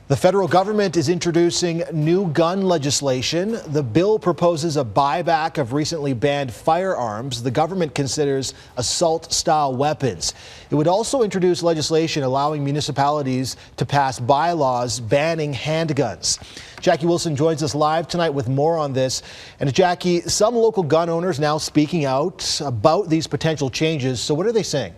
The federal government is introducing new gun legislation. The bill proposes a buyback of recently banned firearms the government considers assault-style weapons. It would also introduce legislation allowing municipalities to pass bylaws banning handguns. Jackie Wilson joins us live tonight with more on this. And Jackie, some local gun owners now speaking out about these potential changes. So what are they saying?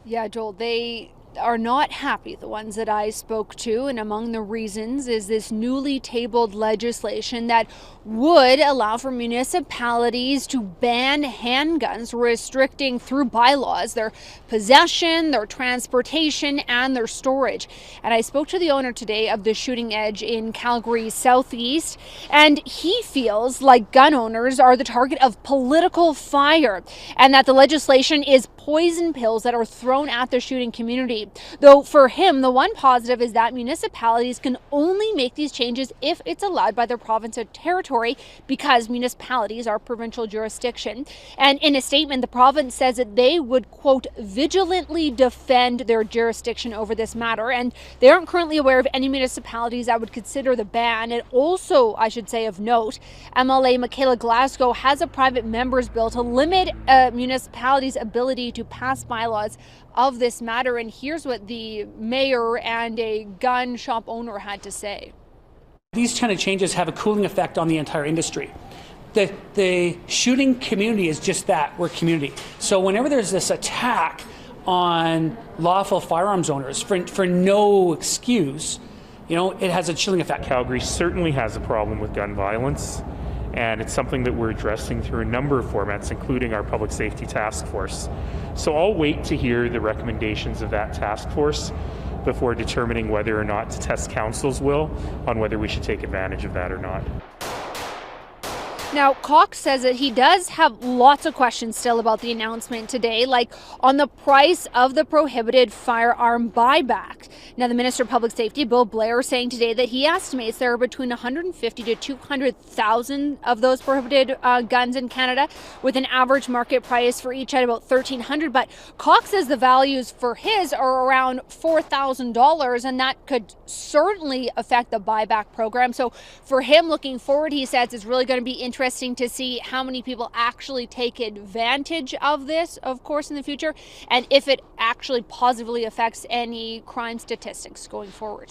Yeah, Joel, they are not happy, the ones that I spoke to, and among the reasons is this newly tabled legislation that would allow for municipalities to ban handguns, restricting through bylaws their possession, their transportation, and their storage. And I spoke to the owner today of the Shooting Edge in Calgary's southeast, and he feels like gun owners are the target of political fire and that the legislation is poison pills that are thrown at the shooting community. Though for him, the one positive is that municipalities can only make these changes if it's allowed by their province or territory, because municipalities are provincial jurisdiction. And in a statement, the province says that they would, quote, vigilantly defend their jurisdiction over this matter. And they aren't currently aware of any municipalities that would consider the ban. And also, I should say of note, MLA Michaela Glasgow has a private member's bill to limit municipalities' ability to pass bylaws of this matter. And here's what the mayor and a gun shop owner had to say. These kind of changes have a cooling effect on the entire industry. The shooting community is just that, we're community. So whenever there's this attack on lawful firearms owners for no excuse, you know, it has a chilling effect. Calgary certainly has a problem with gun violence, and it's something that we're addressing through a number of formats, including our public safety task force. So I'll wait to hear the recommendations of that task force before determining whether or not to test council's will on whether we should take advantage of that or not. Now, Cox says that he does have lots of questions still about the announcement today, like on the price of the prohibited firearm buyback. Now, the Minister of Public Safety, Bill Blair, saying today that he estimates there are between 150 to 200,000 of those prohibited guns in Canada, with an average market price for each at about $1,300. But Cox says the values for his are around $4,000, and that could certainly affect the buyback program. So for him, looking forward, he says it's really going to be interesting to see how many people actually take advantage of this, of course, in the future, and if it actually positively affects any crime statistics going forward.